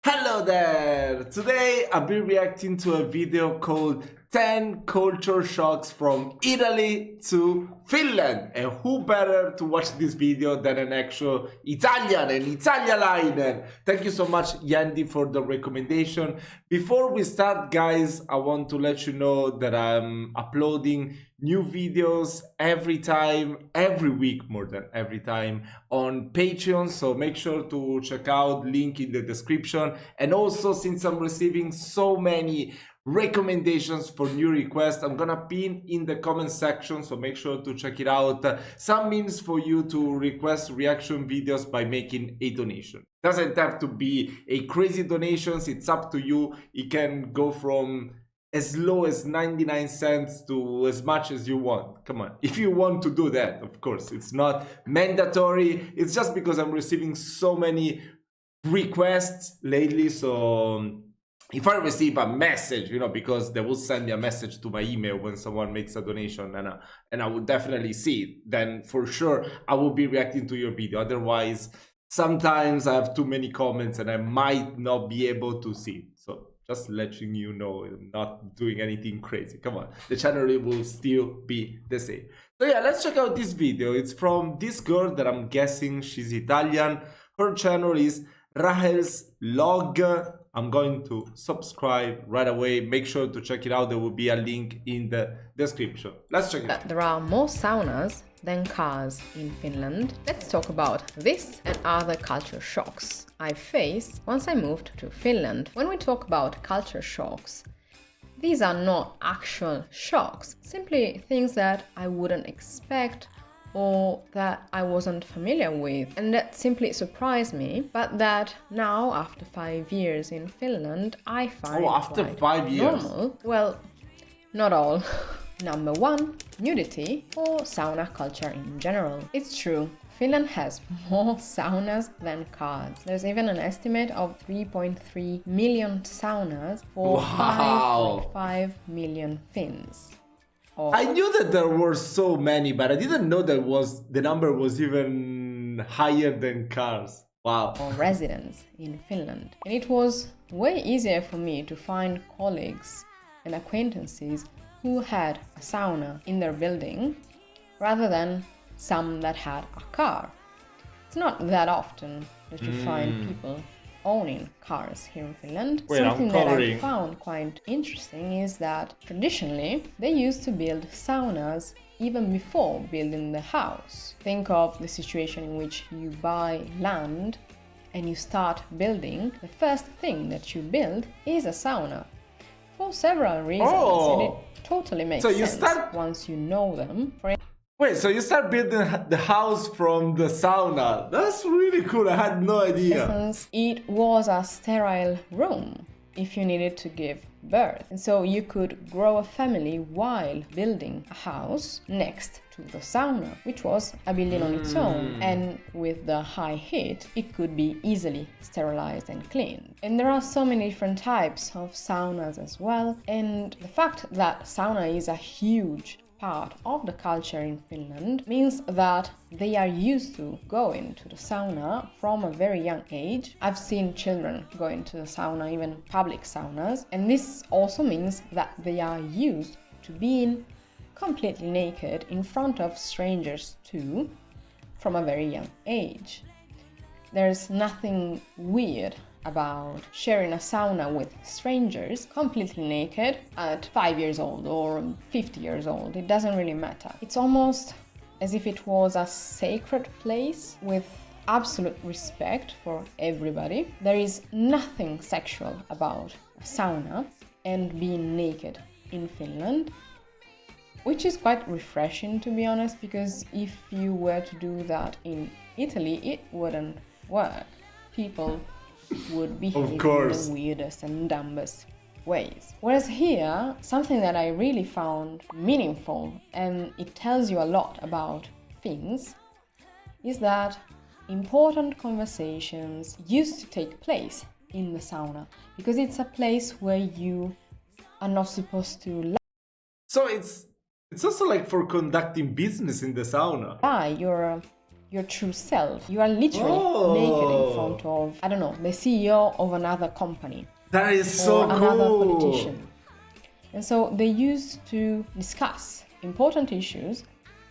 Hello there! Today I'll be reacting to a video called 10 Culture Shocks from Italy to Finland. And who better to watch this video than an actual Italian, an Italialainen. Thank you so much, Yandy, for the recommendation. Before we start, guys, I want to let you know that I'm uploading new videos every week, more than every time, on Patreon. So make sure to check out link in the description. And also, since I'm receiving so many recommendations for new requests, I'm gonna pin in the comment section, so make sure to check it out, some means for you to request reaction videos by making a donation. Doesn't have to be a crazy donations, it's up to you. It can go from as low as 99 cents to as much as you want. Come on, if you want to do that, of course, it's not mandatory. It's just because I'm receiving so many requests lately. So if I receive a message, because they will send me a message to my email when someone makes a donation, and I would definitely see it, then for sure I will be reacting to your video. Otherwise, sometimes I have too many comments and I might not be able to see it. So just letting you know, I'm not doing anything crazy. Come on, the channel will still be the same. So yeah, let's check out this video. It's from this girl that I'm guessing she's Italian. Her channel is Rahel's Log. I'm going to subscribe right away. Make sure to check it out. There will be a link in the description. Let's check it out. There are more saunas than cars in Finland. Let's talk about this and other culture shocks I faced once I moved to Finland. When we talk about culture shocks, these are not actual shocks, simply things that I wouldn't expect or that I wasn't familiar with, and that simply surprised me, but that now, after 5 years in Finland, I find after quite 5 years normal. Well, not all. Number 1, nudity or sauna culture in general. It's true, Finland has more saunas than cars. There's even an estimate of 3.3 million saunas for 5.5 million Finns. I knew that there were so many, but I didn't know that the number was even higher than cars. Wow. Residents in Finland. And it was way easier for me to find colleagues and acquaintances who had a sauna in their building rather than some that had a car. It's not that often that you find people owning cars here in Finland. Something that I found quite interesting is that traditionally they used to build saunas even before building the house. Think of the situation in which you buy land and you start building. The first thing that you build is a sauna for several reasons, and it totally makes sense once you know them. Wait, so you start building the house from the sauna? That's really cool. I had no idea. Since it was a sterile room if you needed to give birth. And so you could grow a family while building a house next to the sauna, which was a building on its own. And with the high heat, it could be easily sterilized and cleaned. And there are so many different types of saunas as well. And the fact that sauna is a huge part of the culture in Finland means that they are used to going to the sauna from a very young age. I've seen children going to the sauna, even public saunas, and this also means that they are used to being completely naked in front of strangers too, from a very young age. There's nothing weird about sharing a sauna with strangers completely naked at 5 years old or 50 years old. It doesn't really matter. It's almost as if it was a sacred place with absolute respect for everybody. There is nothing sexual about a sauna and being naked in Finland, which is quite refreshing, to be honest, because if you were to do that in Italy, it wouldn't work. People would behave in the weirdest and dumbest ways. Whereas here, something that I really found meaningful, and it tells you a lot about Finns, is that important conversations used to take place in the sauna, because it's a place where you are not supposed to lie. So it's also like for conducting business in the sauna. Your your true self. You are literally naked in front of, I don't know, the CEO of another company. That is so or another politician. And so they used to discuss important issues,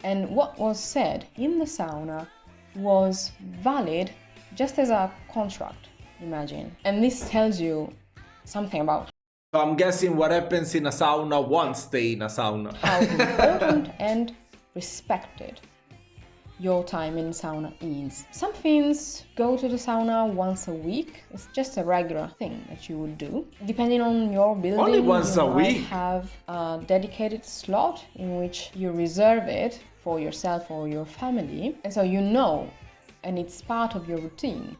and what was said in the sauna was valid just as a contract, imagine. And this tells you something about So I'm guessing what happens in a sauna won't stay in a sauna. how important and respected your time in sauna is. Some Finns go to the sauna once a week. It's just a regular thing that you would do. Depending on your building, Only once you a might week? have a dedicated slot in which you reserve it for yourself or your family. And so you know, and it's part of your routine,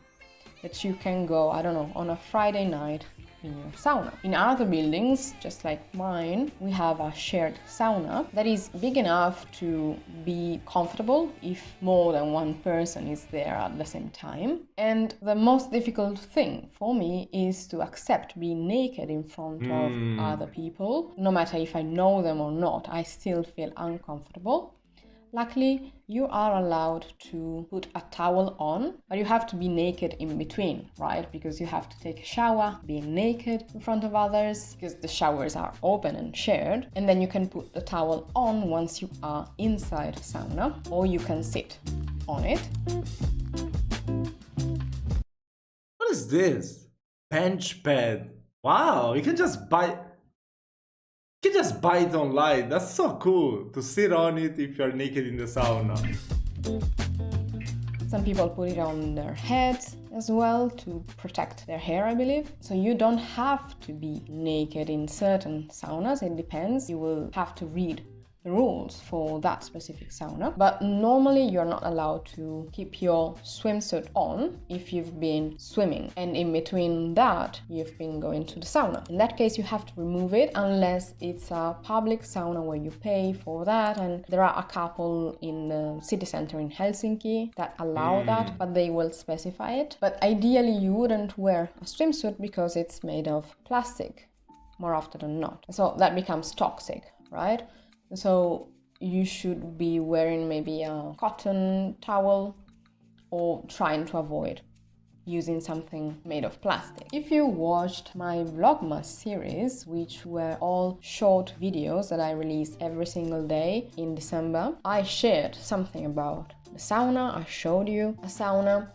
that you can go, I don't know, on a Friday night in your sauna. In other buildings, just like mine, we have a shared sauna that is big enough to be comfortable if more than one person is there at the same time. And the most difficult thing for me is to accept being naked in front of other people. No matter if I know them or not, I still feel uncomfortable. Luckily, you are allowed to put a towel on, but you have to be naked in between, right? Because you have to take a shower being naked in front of others, because the showers are open and shared. And then you can put the towel on once you are inside the sauna, or you can sit on it. What is this? Bench pad. Wow, you can just buy it online. That's so cool to sit on it if you're naked in the sauna. Some people put it on their heads as well to protect their hair, I believe. So you don't have to be naked in certain saunas. It depends. You will have to read the rules for that specific sauna. But normally you're not allowed to keep your swimsuit on if you've been swimming, and in between that you've been going to the sauna. In that case you have to remove it unless it's a public sauna where you pay for that, and there are a couple in the city center in Helsinki that allow that, but they will specify it. But ideally you wouldn't wear a swimsuit because it's made of plastic more often than not. So that becomes toxic, right? So you should be wearing maybe a cotton towel or trying to avoid using something made of plastic. If you watched my Vlogmas series, which were all short videos that I released every single day in December, I shared something about the sauna. I showed you a sauna.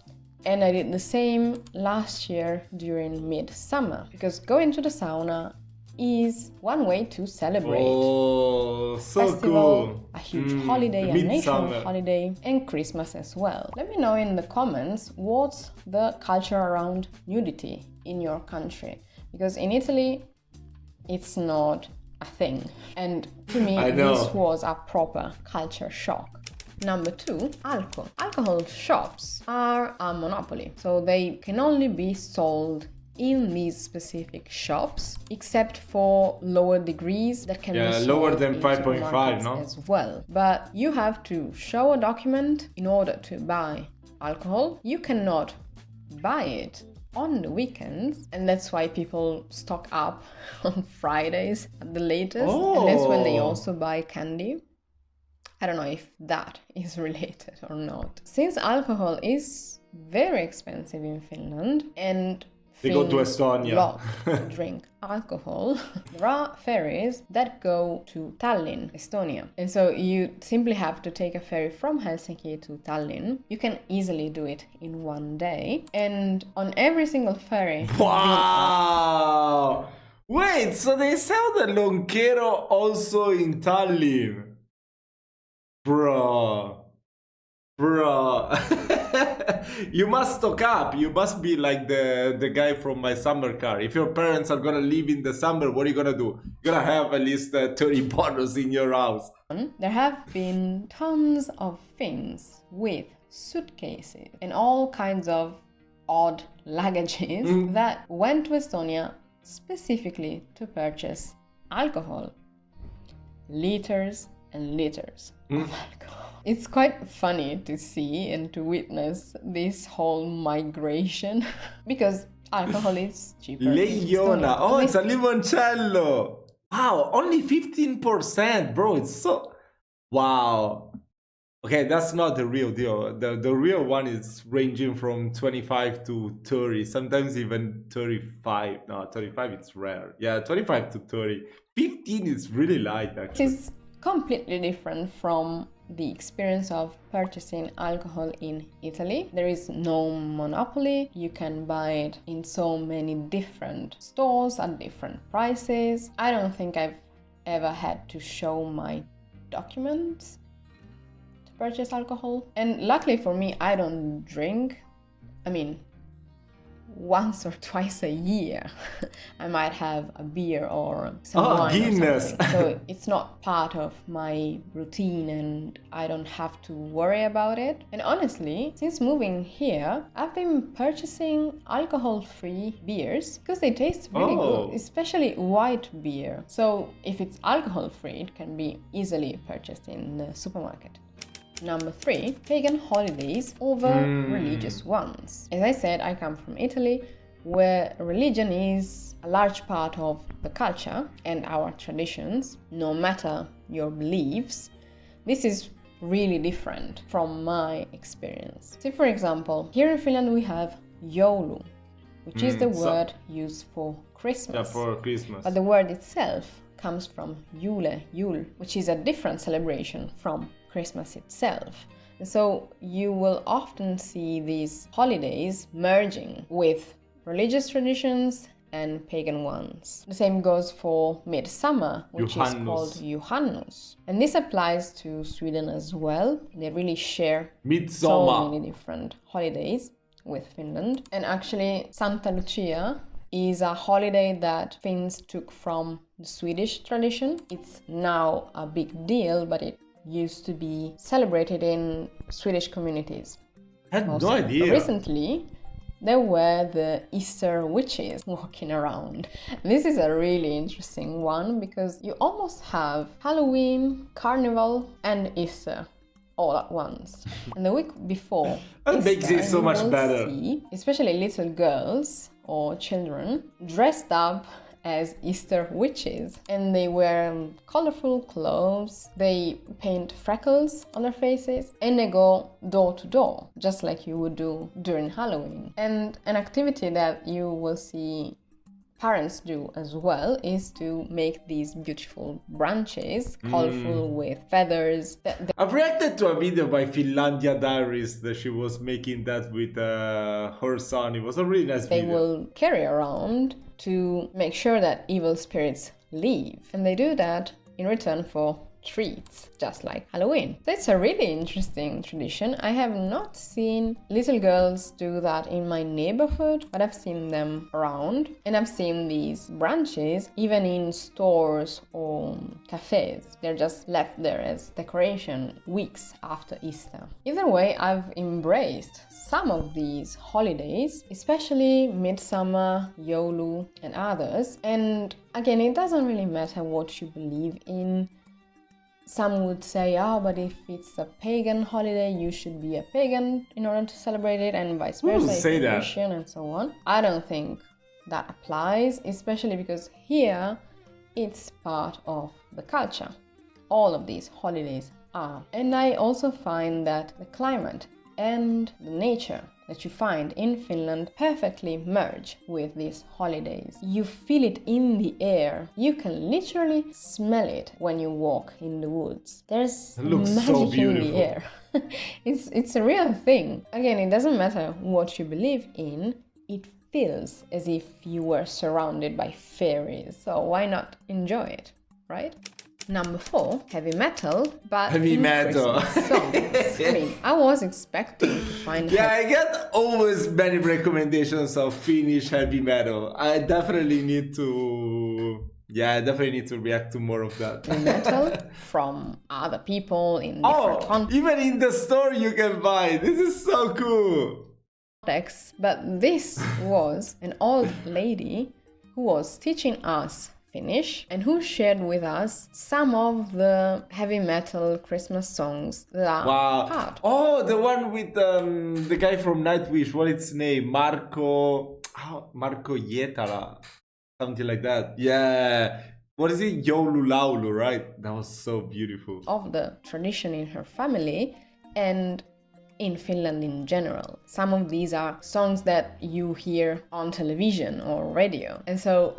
And I did the same last year during midsummer, because going to the sauna is one way to celebrate. Oh, so Festival, cool. a huge holiday, a national Midsummer. holiday, and Christmas as well. Let me know in the comments what's the culture around nudity in your country, because in Italy it's not a thing, and to me this was a proper culture shock. Number 2, alcohol. Alcohol shops are a monopoly, so they can only be sold in these specific shops, except for lower degrees that can be sold lower than in 5.5, supermarkets no? as well. But you have to show a document in order to buy alcohol. You cannot buy it on the weekends, and that's why people stock up on Fridays at the latest, and that's when they also buy candy. I don't know if that is related or not. Since alcohol is very expensive in Finland, and They go to Estonia. love to drink alcohol, there are ferries that go to Tallinn, Estonia. And so you simply have to take a ferry from Helsinki to Tallinn. You can easily do it in one day. And on every single ferry... Wow! Wait, so they sell the Lonchero also in Tallinn? Bro. You must stock up. You must be like the guy from my summer car. If your parents are gonna leave in the summer, what are you gonna do? You're gonna have at least 30 bottles in your house. There have been tons of Finns with suitcases and all kinds of odd luggages that went to Estonia specifically to purchase alcohol. Liters and liters of alcohol. It's quite funny to see and to witness this whole migration because alcohol is cheaper. Leiona. Oh, it's a limoncello. Wow, only 15%, bro. It's so... Wow. Okay, that's not the real deal. The real one is ranging from 25 to 30, sometimes even 35. No, 35 it's rare. Yeah, 25 to 30. 15 is really light actually. This is completely different from the experience of purchasing alcohol in Italy. There is no monopoly. You can buy it in so many different stores at different prices. I don't think I've ever had to show my documents to purchase alcohol. And luckily for me, I don't drink. I mean, once or twice a year I might have a beer or some wine Guinness. or something. So it's not part of my routine and I don't have to worry about it. And honestly, since moving here, I've been purchasing alcohol-free beers because they taste really good, especially white beer. So if it's alcohol-free, it can be easily purchased in the supermarket. Number 3, pagan holidays over religious ones. As I said, I come from Italy, where religion is a large part of the culture and our traditions, no matter your beliefs. This is really different from my experience. So for example, here in Finland we have joulu, which is the word used for Christmas. Yeah, for Christmas. But the word itself comes from jul, which is a different celebration from Christmas itself. And so you will often see these holidays merging with religious traditions and pagan ones. The same goes for midsummer, which is called Juhannus. And this applies to Sweden as well. They really share so many different holidays with Finland. And actually, Santa Lucia is a holiday that Finns took from the Swedish tradition. It's now a big deal, but it used to be celebrated in Swedish communities. I had no idea. Recently, there were the Easter witches walking around. This is a really interesting one because you almost have Halloween, Carnival, and Easter all at once. And the week before, that makes it so much better. See, especially little girls or children dressed up as Easter witches, and they wear colorful clothes, they paint freckles on their faces, and they go door to door, just like you would do during Halloween. And an activity that you will see parents do as well is to make these beautiful branches, colorful with feathers. I've reacted to a video by Finlandia Diaries that she was making that with her son. It was a really nice video. They will carry around to make sure that evil spirits leave. And they do that in return for treats, just like Halloween. That's a really interesting tradition. I have not seen little girls do that in my neighborhood, but I've seen them around. And I've seen these branches even in stores or cafes. They're just left there as decoration weeks after Easter. Either way, I've embraced some of these holidays, especially midsummer, joulu, and others. And again, it doesn't really matter what you believe in. Some would say, but if it's a pagan holiday, you should be a pagan in order to celebrate it, and vice versa, if you're Christian, and so on. I don't think that applies, especially because here it's part of the culture. All of these holidays are. And I also find that the climate and the nature that you find in Finland perfectly merge with these holidays. You feel it in the air. You can literally smell it when you walk in the woods. There's magic in the air. It's a real thing. Again, it doesn't matter what you believe in, it feels as if you were surrounded by fairies. So why not enjoy it, right? Number 4, heavy metal, but heavy metal songs. I mean, I was expecting to find. Yeah, I get always many recommendations of Finnish heavy metal. I definitely need to. Yeah, I definitely need to react to more of that. Metal from other people in different countries. Even in the store you can buy. This is so cool. But this was an old lady who was teaching us Finnish and who shared with us some of the heavy metal Christmas songs that are part. Oh, the one with the guy from Nightwish. What is his name? Marco Hietala. Something like that. Yeah. What is it? Joulu Laulu, right? That was so beautiful. Of the tradition in her family, and in Finland in general. Some of these are songs that you hear on television or radio. And so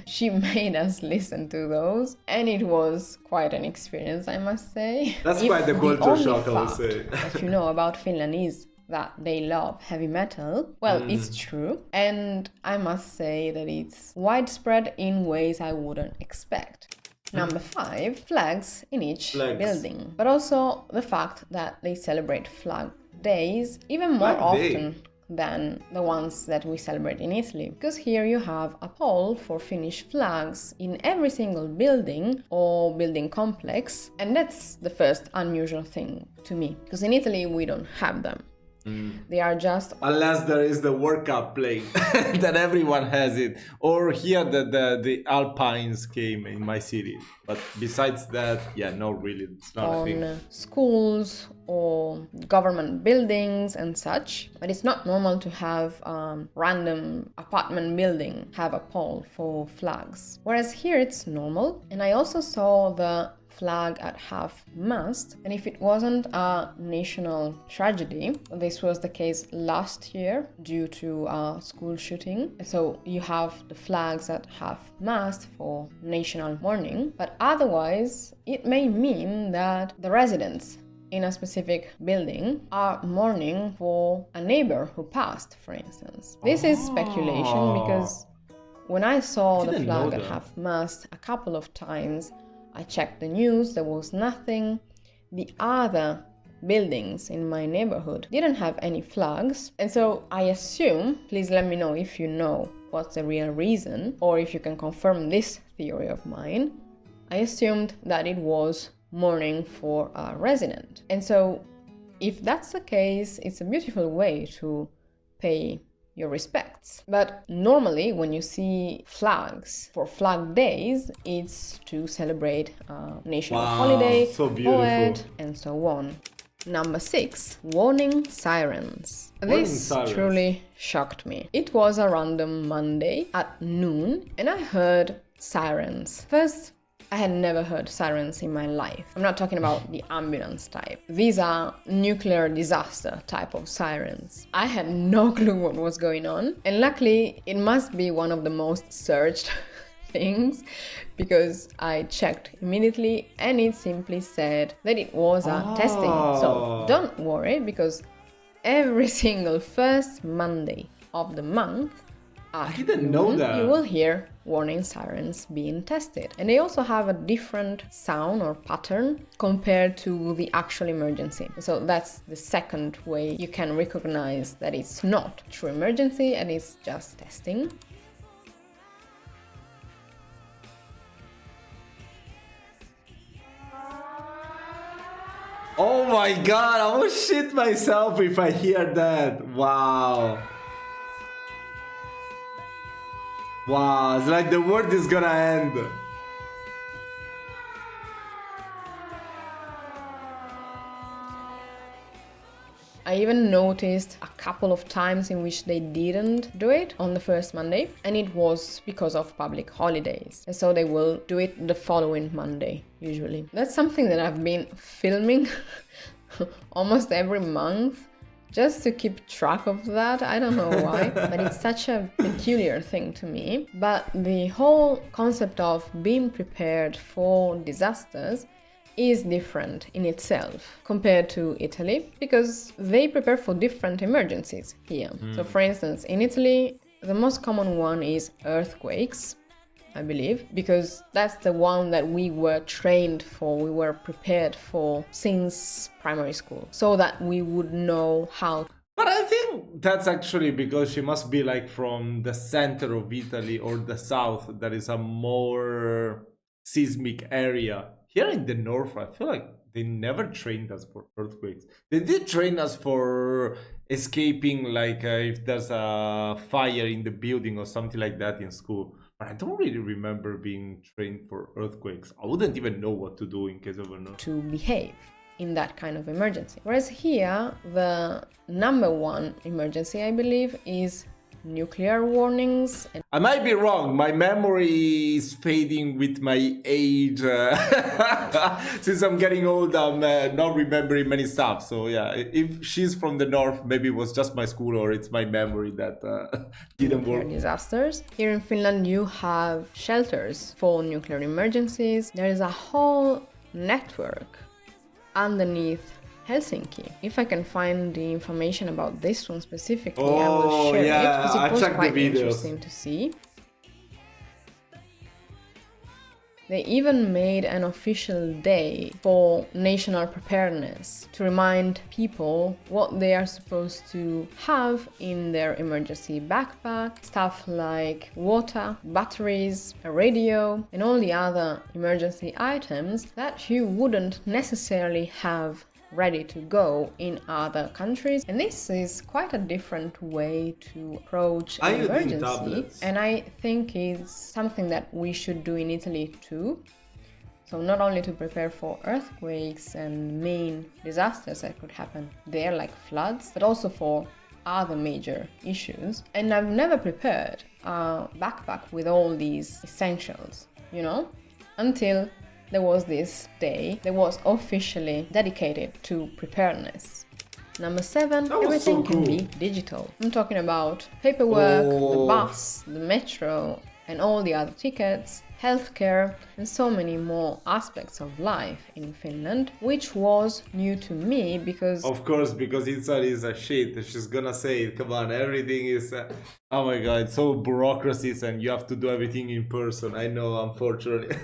she made us listen to those, and it was quite an experience, I must say. That's quite the culture shock, I would say. That you know about Finland is that they love heavy metal. Well, it's true. And I must say that it's widespread in ways I wouldn't expect. Number 5, flags in each building. But also the fact that they celebrate flag days even more often than the ones that we celebrate in Italy. Because here you have a pole for Finnish flags in every single building or building complex. And that's the first unusual thing to me. Because in Italy we don't have them. They are just... Unless there is the World Cup playing, that everyone has it. Or here the Alpines came in my city. But besides that, yeah, no, really, it's not a thing. On schools or government buildings and such. But it's not normal to have random apartment building have a pole for flags. Whereas here it's normal. And I also saw the flag at half-mast, and if it wasn't a national tragedy, this was the case last year due to a school shooting, so you have the flags at half-mast for national mourning, but otherwise it may mean that the residents in a specific building are mourning for a neighbor who passed, for instance. This is speculation because when I saw the flag at half-mast a couple of times, I checked the news, there was nothing. The other buildings in my neighborhood didn't have any flags. And so I assume, please let me know if you know what's the real reason, or if you can confirm this theory of mine. I assumed that it was mourning for a resident. And so if that's the case, it's a beautiful way to pay your respects. But normally when you see flags for flag days, it's to celebrate a national holiday, so beautiful, poet, and so on. Number 6, warning sirens. This truly shocked me. It was a random Monday at noon and I heard sirens. First, I had never heard sirens in my life. I'm not talking about the ambulance type. These are nuclear disaster type of sirens. I had no clue what was going on. And luckily, it must be one of the most searched things because I checked immediately and it simply said that it was a testing. So don't worry because every single first Monday of the month, I didn't know that. You will hear warning sirens being tested. And they also have a different sound or pattern compared to the actual emergency. So that's the second way you can recognize that it's not true emergency and it's just testing. Oh my god, I will shit myself if I hear that. Wow. Wow, it's like the world is gonna end. I even noticed a couple of times in which they didn't do it on the first Monday, and it was because of public holidays. And so they will do it the following Monday, usually. That's something that I've been filming almost every month, just to keep track of that. I don't know why, but it's such a peculiar thing to me. But the whole concept of being prepared for disasters is different in itself compared to Italy, because they prepare for different emergencies here. So for instance, in Italy, the most common one is earthquakes, I believe, because that's the one that we were trained for, we were prepared for since primary school, so that we would know how. But I think that's actually because she must be like from the center of Italy or the south, that is a more seismic area. Here in the north, I feel like they never trained us for earthquakes. They did train us for escaping, like if there's a fire in the building or something like that in school. But I don't really remember being trained for earthquakes. I wouldn't even know what to do in case of an earthquake. To behave in that kind of emergency. Whereas here, the number one emergency, I believe, is nuclear warnings. And I might be wrong. My memory is fading with my age. Since I'm getting old, I'm not remembering many stuff. So yeah, if she's from the north, maybe it was just my school or it's my memory that didn't nuclear work. disasters. Here in Finland, you have shelters for nuclear emergencies. There is a whole network underneath Helsinki. If I can find the information about this one specifically, I will share it because it was quite interesting to see. They even made an official day for national preparedness to remind people what they are supposed to have in their emergency backpack, stuff like water, batteries, a radio, and all the other emergency items that you wouldn't necessarily have ready to go in other countries. And this is quite a different way to approach an emergency, and I think it's something that we should do in Italy too. So not only to prepare for earthquakes and main disasters that could happen there, like floods, but also for other major issues. And I've never prepared a backpack with all these essentials, you know, until there was this day that was officially dedicated to preparedness. Number 7, everything can be digital. I'm talking about paperwork, the bus, the metro, and all the other tickets, healthcare, and so many more aspects of life in Finland, which was new to me because... Of course, because Italy is a shit. She's gonna say, come on, everything is... oh my god, so bureaucracies and you have to do everything in person. I know, unfortunately.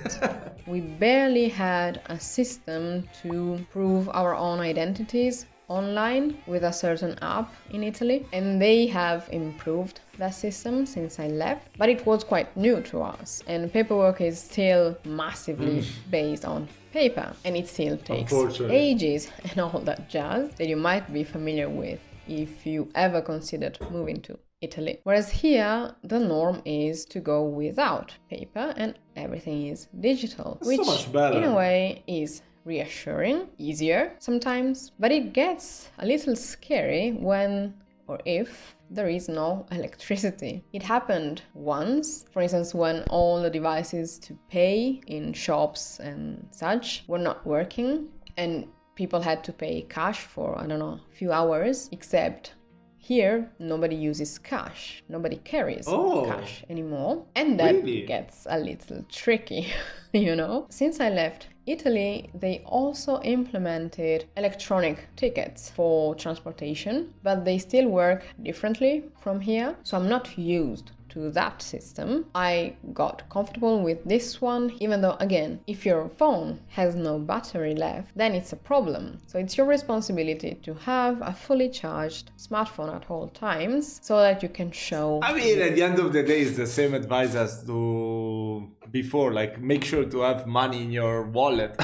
We barely had a system to prove our own identities online with a certain app in Italy, and they have improved that system since I left, but it was quite new to us, and paperwork is still massively based on paper, and it still takes ages and all that jazz that you might be familiar with if you ever considered moving to Italy. Whereas here, the norm is to go without paper and everything is digital, which so much better. In a way is reassuring, easier sometimes, but it gets a little scary when or if there is no electricity. It happened once, for instance, when all the devices to pay in shops and such were not working and people had to pay cash for, I don't know, a few hours, except here nobody uses cash, nobody carries cash anymore, and that gets a little tricky, you know. Since I left Italy, they also implemented electronic tickets for transportation, but they still work differently from here, so I'm not used to that system. I got comfortable with this one, even though, again, if your phone has no battery left, then it's a problem. So it's your responsibility to have a fully charged smartphone at all times so that you can show... I mean, at the end of the day, it's the same advice as to before, like make sure to have money in your wallet.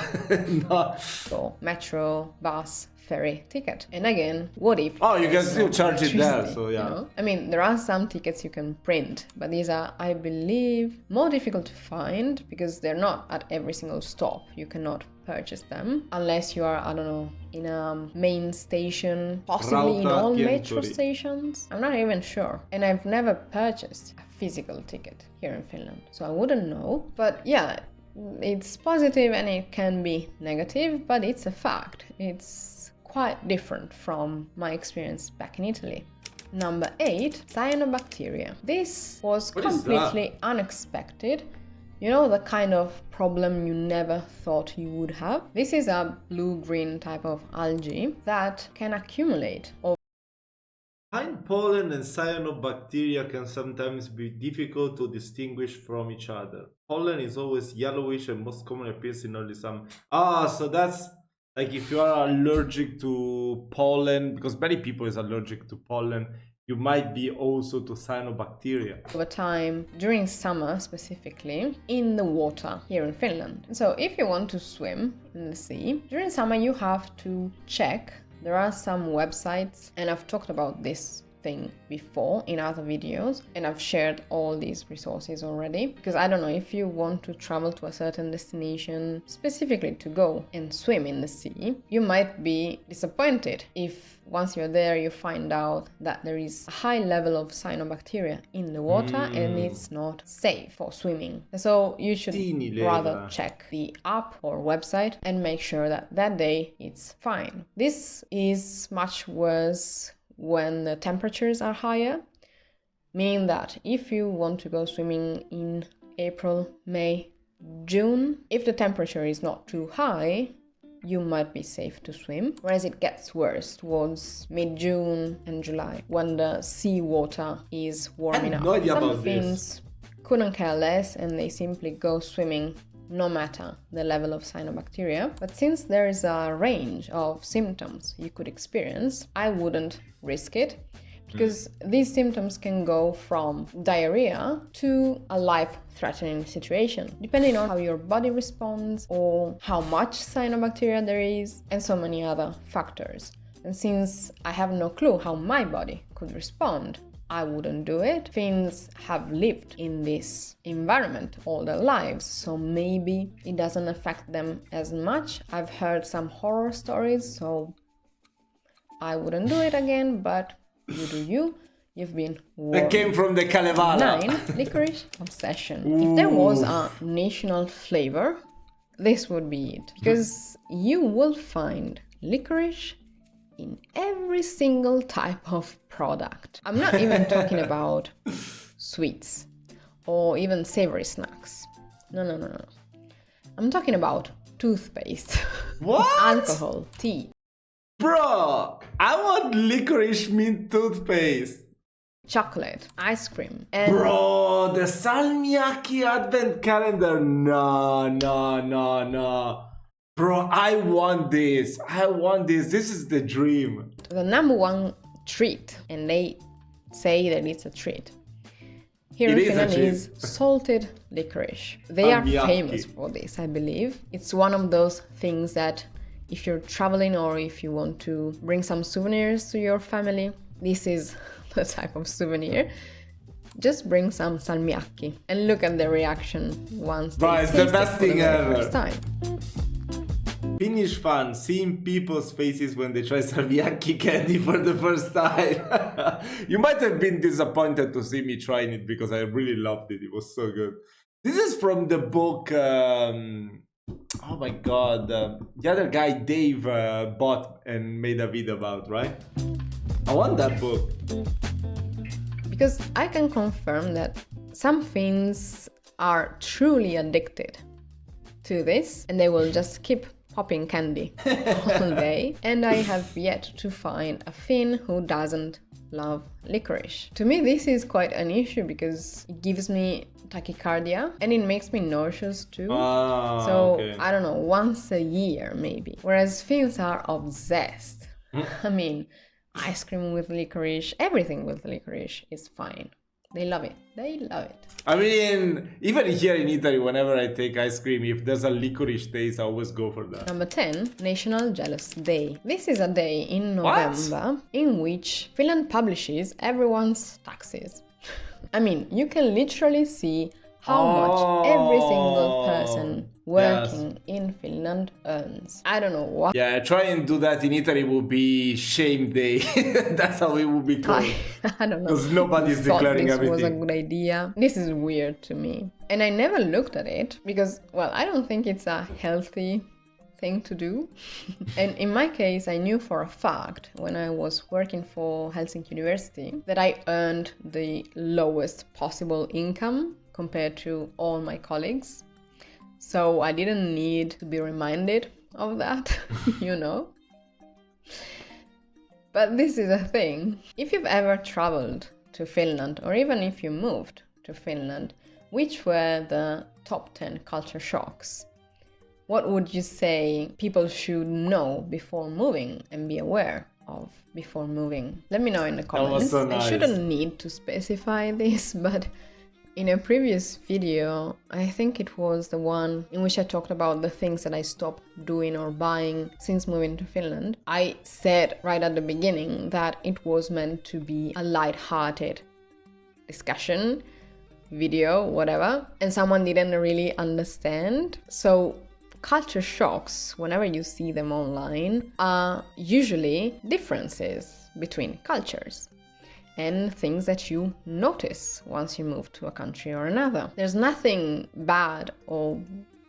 No. So, metro, bus, ferry ticket. And again, what if... Oh, you can still charge it there, so yeah. You know? I mean, there are some tickets you can print, but these are, I believe, more difficult to find because they're not at every single stop. You cannot purchase them unless you are, I don't know, in a main station, possibly in all metro stations. I'm not even sure. And I've never purchased a physical ticket here in Finland, so I wouldn't know. But yeah, it's positive and it can be negative, but it's a fact. It's quite different from my experience back in Italy. Number 8, cyanobacteria. This was completely unexpected. You know, the kind of problem you never thought you would have. This is a blue-green type of algae that can accumulate over... Pine pollen and cyanobacteria can sometimes be difficult to distinguish from each other. Pollen is always yellowish and most commonly appears in early summer. So that's like if you are allergic to pollen, because many people is allergic to pollen, you might be also to cyanobacteria. Over time, during summer specifically, in the water here in Finland. So if you want to swim in the sea, during summer you have to check. There are some websites, and I've talked about this thing before in other videos, and I've shared all these resources already, because I don't know, if you want to travel to a certain destination specifically to go and swim in the sea, you might be disappointed if once you're there you find out that there is a high level of cyanobacteria in the water and it's not safe for swimming. So you should rather check the app or website and make sure that that day it's fine. This is much worse when the temperatures are higher, meaning that if you want to go swimming in April, May, June, if the temperature is not too high, you might be safe to swim, whereas it gets worse towards mid-June and July when the sea water is warm enough. No idea Some about Finns couldn't care less and they simply go swimming no matter the level of cyanobacteria. But since there is a range of symptoms you could experience, I wouldn't risk it, because these symptoms can go from diarrhea to a life-threatening situation, depending on how your body responds or how much cyanobacteria there is, and so many other factors. And since I have no clue how my body could respond, I wouldn't do it. Finns have lived in this environment all their lives, so maybe it doesn't affect them as much. I've heard some horror stories, so I wouldn't do it again, but you do you. You've been warned. That came from the Kalevala. 9. Licorice obsession. If there was a national flavor, this would be it. Because you will find licorice in every single type of product. I'm not even talking about sweets or even savory snacks. No. I'm talking about toothpaste. What? Alcohol, tea. Bro, I want licorice mint toothpaste. Chocolate, ice cream, and Bro, the salmiakki advent calendar. No. Bro, I want this. This is the dream. the number one treat, and they say that it's a treat. Here in Finland is salted licorice. They are famous for this, I believe. It's one of those things that if you're traveling or if you want to bring some souvenirs to your family, this is the type of souvenir. Just bring some salmiakki and look at the reaction once they taste the best it for thing the very ever. first time. Finnish fun, seeing people's faces when they try salmiakki candy for the first time. You might have been disappointed to see me trying it because I really loved it. It was so good. This is from the book. Oh my god, the other guy Dave bought and made a video about, right? I want that book. Because I can confirm that some Finns are truly addicted to this and they will just keep popping candy all day. And I have yet to find a Finn who doesn't love licorice. To me, this is quite an issue because it gives me tachycardia and it makes me nauseous too. So I don't know, once a year maybe. Whereas Finns are obsessed. I mean, ice cream with licorice, everything with licorice is fine. They love it. I mean, even here in Italy, whenever I take ice cream, if there's a licorice taste, I always go for that. Number 10, National Jealous Day. This is a day in November in which Finland publishes everyone's taxes. I mean, you can literally see how much every single person working in Finland earns. I don't know what. Yeah, try and do that in Italy would be shame day. That's how it would be called. I don't know. Because nobody's declaring everything. This was a good idea. This is weird to me. And I never looked at it because, well, I don't think it's a healthy thing to do. And in my case, I knew for a fact when I was working for Helsinki University that I earned the lowest possible income compared to all my colleagues. So I didn't need to be reminded of that, you know. But this is a thing. If you've ever traveled to Finland, or even if you moved to Finland, which were the top 10 culture shocks? What would you say people should know before moving and be aware of before moving? Let me know in the comments. So nice. I shouldn't need to specify this, but In a previous video, I think it was the one in which I talked about the things that I stopped doing or buying since moving to Finland, I said right at the beginning that it was meant to be a light-hearted discussion, video, whatever, and someone didn't really understand. So culture shocks, whenever you see them online, are usually differences between cultures and things that you notice once you move to a country or another. There's nothing bad or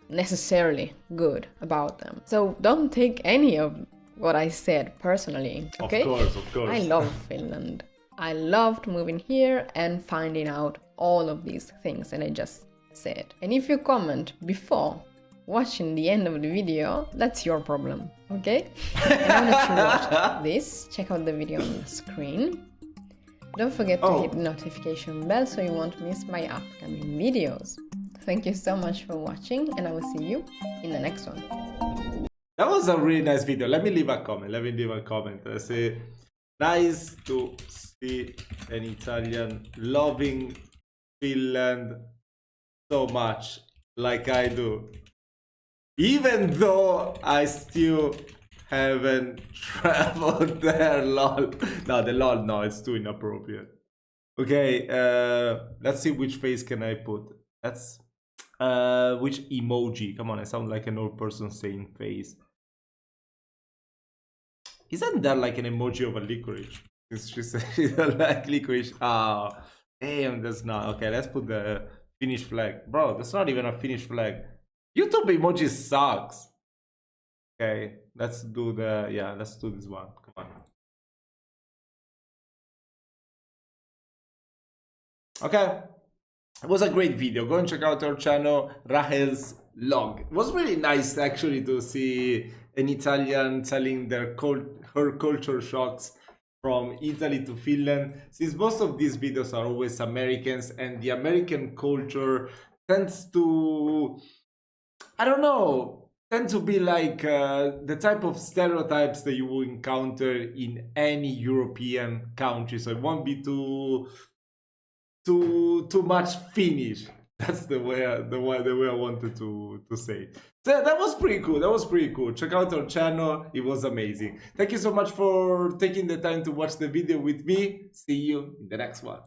necessarily good about them. So don't take any of what I said personally, okay? Of course. I love Finland. I loved moving here and finding out all of these things that I just said. And if you comment before watching the end of the video, that's your problem, okay? And now that you watched this, check out the video on the screen. Don't forget to hit the notification bell so you won't miss my upcoming videos. Thank you so much for watching, and I will see you in the next one. That was a really nice video. Let me leave a comment. I say, nice to see an Italian loving Finland so much like I do. Even though I still haven't traveled there, lol. No, the lol, no, it's too inappropriate. Okay, let's see which face can I put. That's which emoji? Come on, I sound like an old person saying face. Isn't there like an emoji of a licorice? She said she don't like licorice. Ah, oh, damn, that's not okay. Let's put the Finnish flag, bro. That's not even a Finnish flag. YouTube emoji sucks. Okay, let's do let's do this one. Come on. Okay, it was a great video. Go and check out our channel, Rahel's Log. It was really nice actually to see an Italian telling her culture shocks from Italy to Finland, since most of these videos are always Americans and the American culture tends to, I don't know, tend to be like the type of stereotypes that you will encounter in any European country. So it won't be too much Finnish. That's the way I wanted to say. So that was pretty cool. Check out our channel. It was amazing. Thank you so much for taking the time to watch the video with me. See you in the next one.